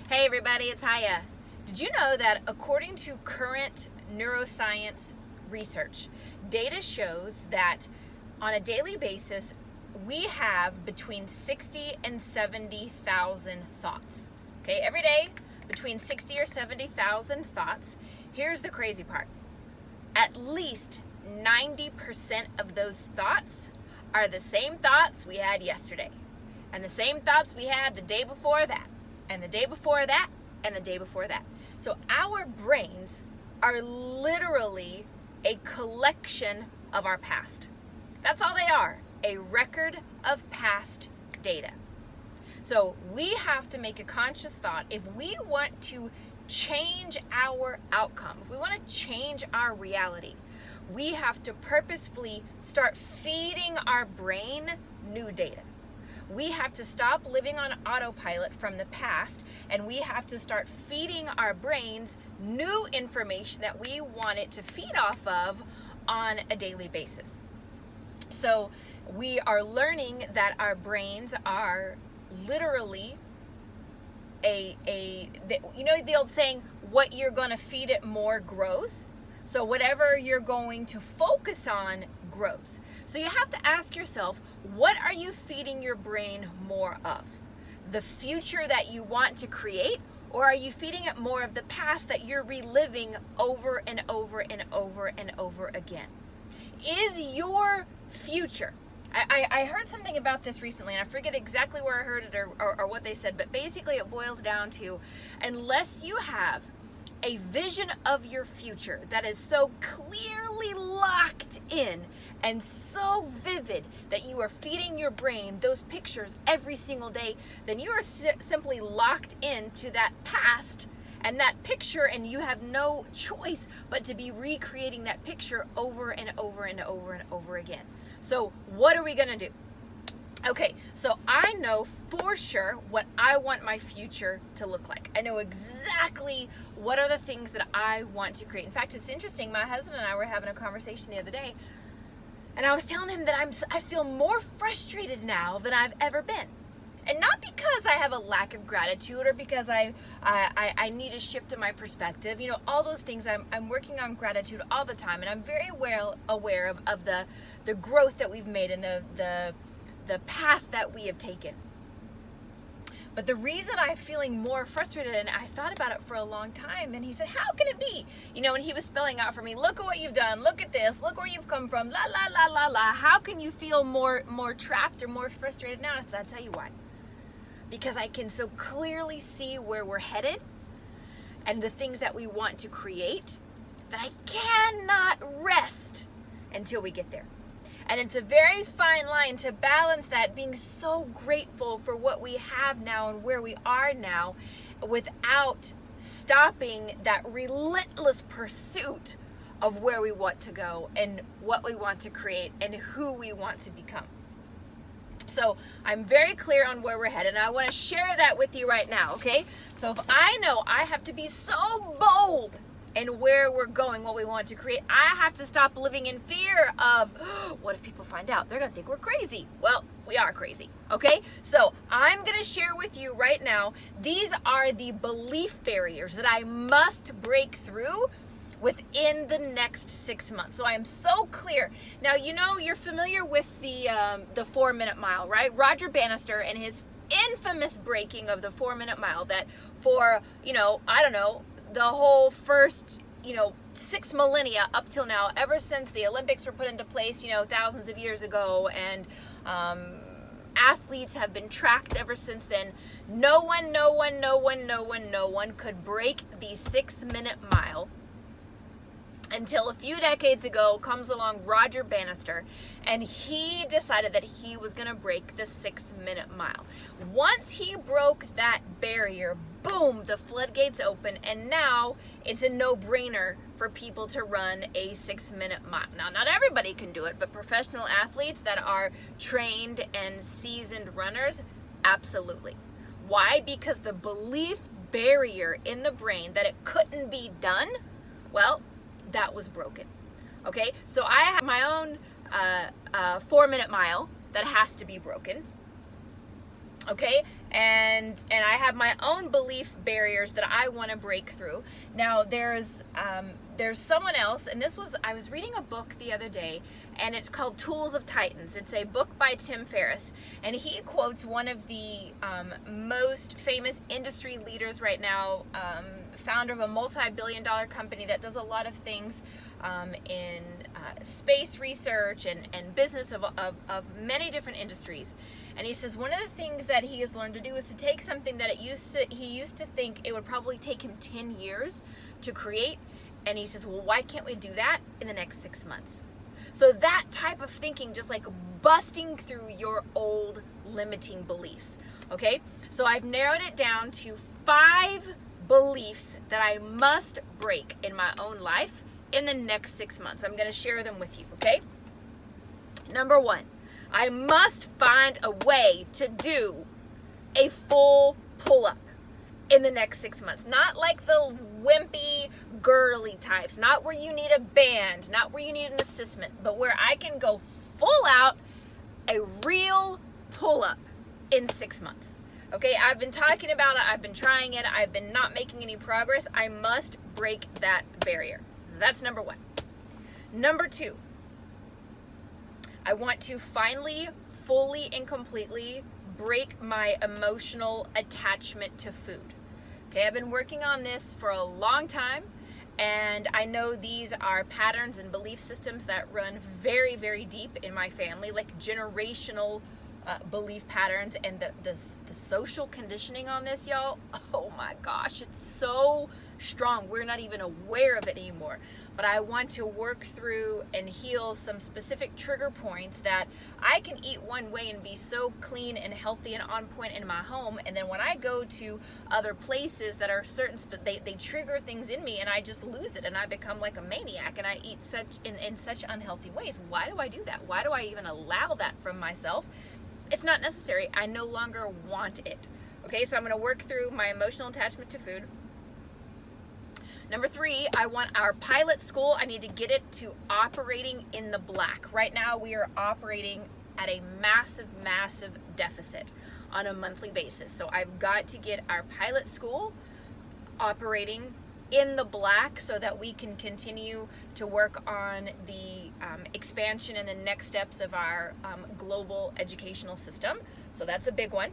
Hey everybody, it's Haya. Did you know that according to current neuroscience research, data shows that on a daily basis, we have between 60 and 70,000 thoughts. Okay, every day, between 60 or 70,000 thoughts. Here's the crazy part. At least 90% of those thoughts are the same thoughts we had yesterday, and the same thoughts we had the day before that, and the day before that, and the day before that. So our brains are literally a collection of our past. That's all they are, a record of past data. So we have to make a conscious thought. If we want to change our outcome, if we want to change our reality, we have to purposefully start feeding our brain new data. We have to stop living on autopilot from the past, and we have to start feeding our brains new information that we want it to feed off of on a daily basis. So we are learning that our brains are literally you know the old saying, what you're going to feed it more grows. So whatever you're going to focus on grows. So you have to ask yourself, what are you feeding your brain more of? The future that you want to create, or are you feeding it more of the past that you're reliving over and over and over and over again? Is your future, I heard something about this recently, and I forget exactly where I heard it or what they said, but basically it boils down to, unless you have a vision of your future that is so clearly locked in and so vivid that you are feeding your brain those pictures every single day, then you are simply locked into that past and that picture, and you have no choice but to be recreating that picture over and over and over and over again. So what are we going to do? Okay, so I know for sure what I want my future to look like. I know exactly what are the things that I want to create. In fact, it's interesting. My husband and I were having a conversation the other day, and I was telling him that I feel more frustrated now than I've ever been. And not because I have a lack of gratitude or because I need a shift in my perspective. You know, all those things. I'm working on gratitude all the time, and I'm very well aware of the growth that we've made and the path that we have taken. But the reason I'm feeling more frustrated, and I thought about it for a long time, and he said, how can it be? You know, and he was spelling out for me, look at what you've done, look at this, look where you've come from, la, la, la, la, la. How can you feel more trapped or more frustrated now? And I said, I'll tell you why. Because I can so clearly see where we're headed and the things that we want to create that I cannot rest until we get there. And it's a very fine line to balance that, being so grateful for what we have now and where we are now, without stopping that relentless pursuit of where we want to go and what we want to create and who we want to become. So I'm very clear on where we're headed, and I want to share that with you right now, okay? So if I know I have to be so bold and where we're going, what we want to create, I have to stop living in fear of, what if people find out? They're going to think we're crazy. Well, we are crazy, okay? So I'm going to share with you right now, these are the belief barriers that I must break through within the next 6 months. So I am so clear. Now, you know, you're familiar with the 4-minute mile, right? Roger Bannister and his infamous breaking of the 4-minute mile, that for, you know, I don't know, the whole first, 6 millennia up till now, ever since the Olympics were put into place, thousands of years ago, and athletes have been tracked ever since then. No one could break the 6-minute mile until a few decades ago comes along Roger Bannister, and he decided that he was going to break the 6-minute mile. Once he broke that barrier, boom, the floodgates open, and now it's a no-brainer for people to run a 6-minute mile. Now, not everybody can do it, but professional athletes that are trained and seasoned runners, absolutely. Why? Because the belief barrier in the brain that it couldn't be done, well, that was broken. Okay, so I have my own 4-minute mile that has to be broken. Okay, and I have my own belief barriers that I want to break through. Now there's someone else, and I was reading a book the other day, and it's called Tools of Titans. It's a book by Tim Ferriss, and he quotes one of the most famous industry leaders right now, founder of a multi-billion-dollar company that does a lot of things in space research and business of many different industries. And he says one of the things that he has learned to do is to take something that he used to think it would probably take him 10 years to create. And he says, well, why can't we do that in the next 6 months? So that type of thinking, just like busting through your old limiting beliefs. Okay, so I've narrowed it down to 5 beliefs that I must break in my own life in the next 6 months. I'm going to share them with you. Okay, number 1. I must find a way to do a full pull-up in the next 6 months. Not like the wimpy, girly types. Not where you need a band. Not where you need an assistant. But where I can go full out a real pull-up in 6 months. Okay, I've been talking about it. I've been trying it. I've been not making any progress. I must break that barrier. That's number 1. Number 2. I want to finally, fully and completely break my emotional attachment to food. Okay, I've been working on this for a long time, and I know these are patterns and belief systems that run very, very deep in my family, like generational belief patterns, and the social conditioning on this, y'all. Oh my gosh, it's so strong. We're not even aware of it anymore. But I want to work through and heal some specific trigger points that I can eat one way and be so clean and healthy and on point in my home, and then when I go to other places that are certain, they trigger things in me, and I just lose it, and I become like a maniac, and I eat in such unhealthy ways. Why do I do that? Why do I even allow that from myself? It's not necessary. I no longer want it. Okay, so I'm going to work through my emotional attachment to food. Number 3, I want our pilot school, I need to get it to operating in the black. Right now we are operating at a massive, massive deficit on a monthly basis. So I've got to get our pilot school operating in the black so that we can continue to work on the expansion and the next steps of our global educational system. So that's a big one.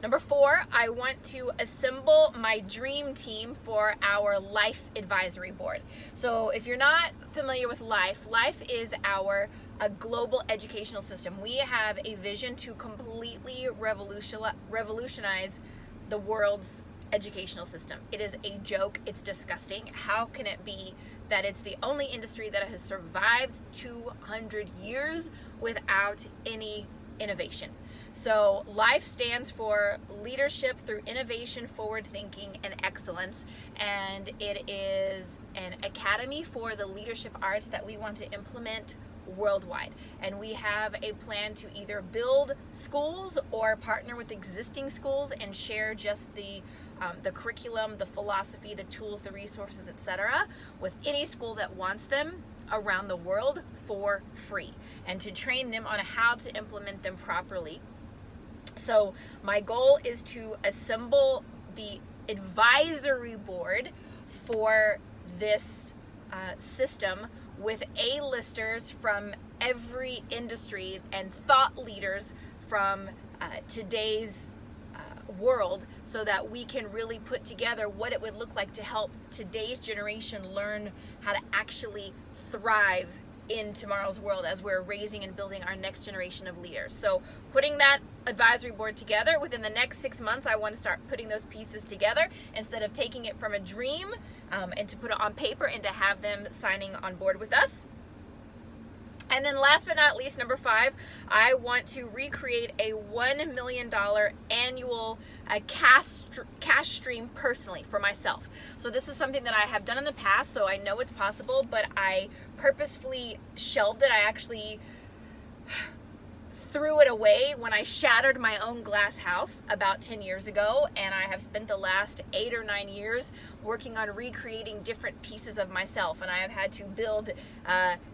Number 4, I want to assemble my dream team for our Life Advisory Board. So if you're not familiar with Life is a global educational system. We have a vision to completely revolutionize the world's educational system. It is a joke. It's disgusting. How can it be that it's the only industry that has survived 200 years without any innovation? So LIFE stands for Leadership Through Innovation, Forward Thinking, and Excellence, and it is an academy for the leadership arts that we want to implement worldwide. And we have a plan to either build schools or partner with existing schools and share just the curriculum, the philosophy, the tools, the resources, etc. with any school that wants them around the world for free, and to train them on how to implement them properly. So my goal is to assemble the advisory board for this system with A-listers from every industry and thought leaders from today's world, so that we can really put together what it would look like to help today's generation learn how to actually thrive in tomorrow's world as we're raising and building our next generation of leaders. So putting that advisory board together within the next 6 months, I want to start putting those pieces together instead of taking it from a dream and to put it on paper and to have them signing on board with us. And then last but not least, number 5, I want to recreate a $1 million annual cash stream personally for myself. So this is something that I have done in the past, so I know it's possible, but I purposefully shelved it. I actually threw it away when I shattered my own glass house about 10 years ago, and I have spent the last 8 or 9 years working on recreating different pieces of myself, and I have had to build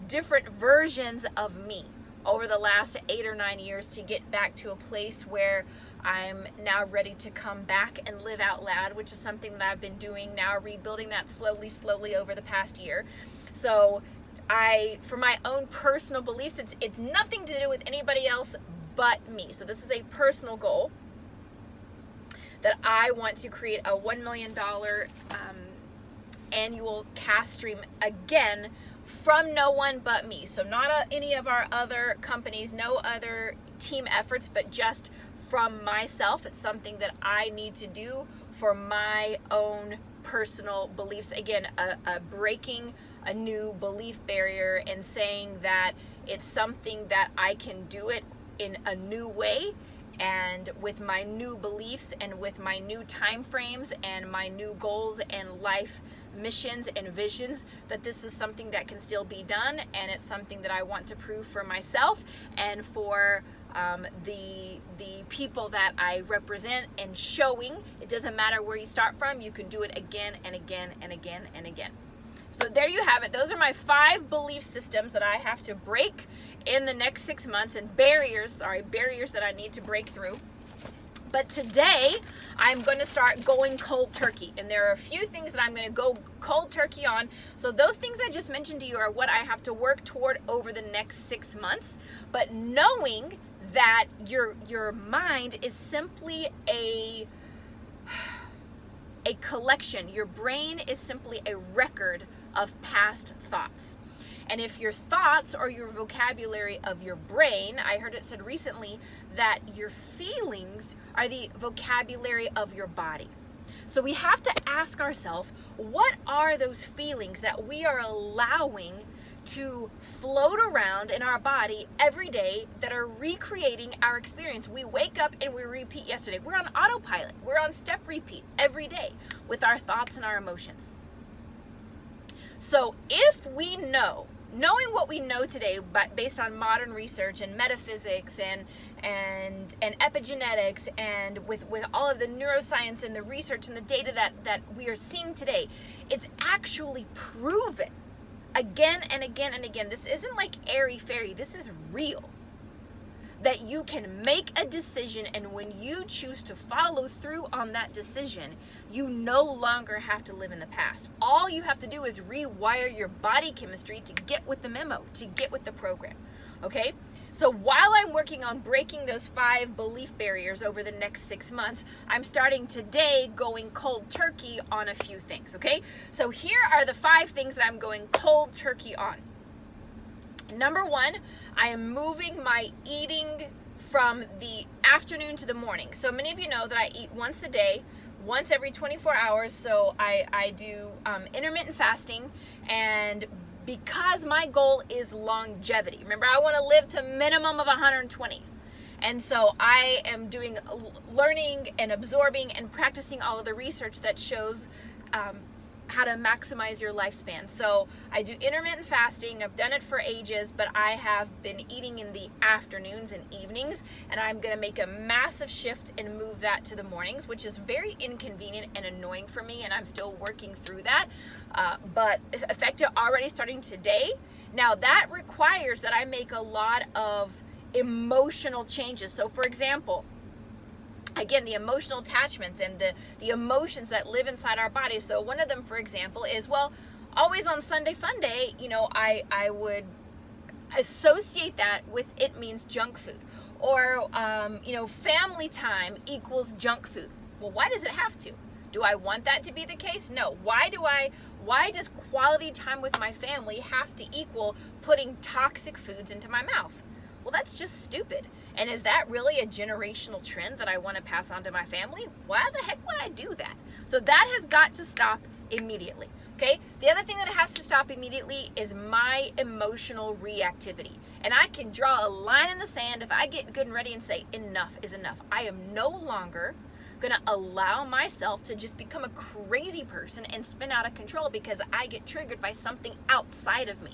different versions of me. over the last 8 or 9 years to get back to a place where I'm now ready to come back and live out loud, which is something that I've been doing now, rebuilding that slowly over the past year. So for my own personal beliefs, it's nothing to do with anybody else but me. So this is a personal goal that I want to create a $1 million annual cast stream again from no one but me. So not any of our other companies, no other team efforts, but just from myself. It's something that I need to do for my own personal beliefs. Again, breaking a new belief barrier and saying that it's something that I can do it in a new way, and with my new beliefs and with my new time frames and my new goals and life missions and visions, that this is something that can still be done, and it's something that I want to prove for myself and for the people that I represent, and showing it doesn't matter where you start from, you can do it again and again and again and again. So there you have it. Those are my 5 belief systems that I have to break in the next 6 months, and barriers that I need to break through. But today, I'm going to start going cold turkey. And there are a few things that I'm going to go cold turkey on. So those things I just mentioned to you are what I have to work toward over the next 6 months. But knowing that your mind is simply a collection. Your brain is simply a record of past thoughts. And if your thoughts are your vocabulary of your brain, I heard it said recently that your feelings are the vocabulary of your body. So we have to ask ourselves, what are those feelings that we are allowing to float around in our body every day that are recreating our experience? We wake up and we repeat yesterday. We're on autopilot. We're on step repeat every day with our thoughts and our emotions. So if we knowing what we know today, but based on modern research and metaphysics and epigenetics, and with all of the neuroscience and the research and the data that we are seeing today, it's actually proven again and again and again. This isn't like airy-fairy. This is real. That you can make a decision, and when you choose to follow through on that decision, you no longer have to live in the past. All you have to do is rewire your body chemistry to get with the memo, to get with the program. Okay? So while I'm working on breaking those 5 belief barriers over the next 6 months, I'm starting today going cold turkey on a few things. Okay? So here are the 5 things that I'm going cold turkey on. Number 1, I am moving my eating from the afternoon to the morning. So many of you know that I eat once a day, once every 24 hours. So I do intermittent fasting, and because my goal is longevity. Remember, I want to live to minimum of 120. And so I am doing learning and absorbing and practicing all of the research that shows how to maximize your lifespan. So I do intermittent fasting. I've done it for ages, but I have been eating in the afternoons and evenings, and I'm going to make a massive shift and move that to the mornings, which is very inconvenient and annoying for me, and I'm still working through that, but effective already starting today. Now that requires that I make a lot of emotional changes. So for example, again, the emotional attachments and the emotions that live inside our body. So one of them, for example, is, well, always on Sunday Fun Day, I would associate that with it means junk food. Or, family time equals junk food. Well, why does it have to? Do I want that to be the case? No. Why does quality time with my family have to equal putting toxic foods into my mouth? Well, that's just stupid. And is that really a generational trend that I want to pass on to my family? Why the heck would I do that? So that has got to stop immediately. Okay? The other thing that has to stop immediately is my emotional reactivity. And I can draw a line in the sand if I get good and ready and say enough is enough. I am no longer going to allow myself to just become a crazy person and spin out of control because I get triggered by something outside of me.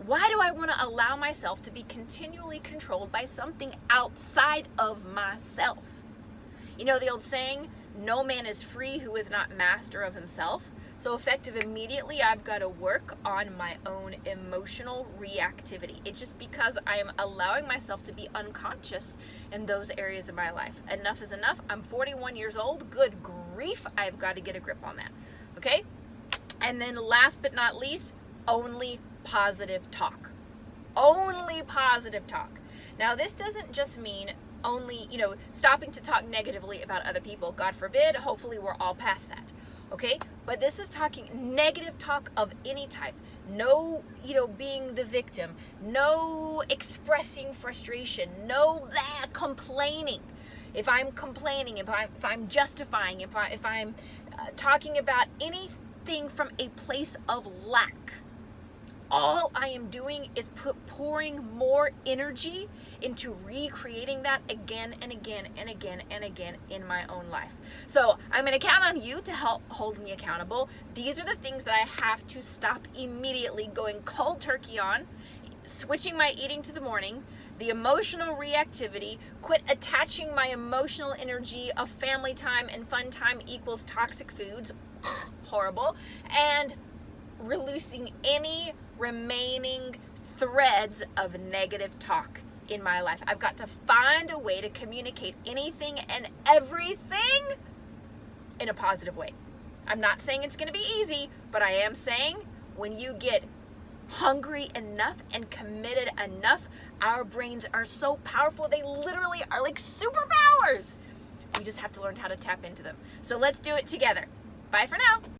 Why do I want to allow myself to be continually controlled by something outside of myself? You know the old saying, no man is free who is not master of himself. So effective immediately, I've got to work on my own emotional reactivity. It's just because I am allowing myself to be unconscious in those areas of my life. Enough is enough. I'm 41 years old. Good grief, I've got to get a grip on that. Okay? And then last but not least, only positive talk. Only positive talk. Now, this doesn't just mean only, stopping to talk negatively about other people. God forbid. Hopefully we're all past that. Okay? But this is talking negative talk of any type. No, being the victim. No expressing frustration. No complaining. If I'm complaining, if I'm justifying, if I'm talking about anything from a place of lack, all I am doing is pouring more energy into recreating that again and again and again and again in my own life. So I'm going to count on you to help hold me accountable. These are the things that I have to stop immediately going cold turkey on, switching my eating to the morning, the emotional reactivity, quit attaching my emotional energy of family time and fun time equals toxic foods, horrible, and releasing any remaining threads of negative talk in my life. I've got to find a way to communicate anything and everything in a positive way. I'm not saying it's going to be easy, but I am saying when you get hungry enough and committed enough, our brains are so powerful. They literally are like superpowers. We just have to learn how to tap into them. So let's do it together. Bye for now.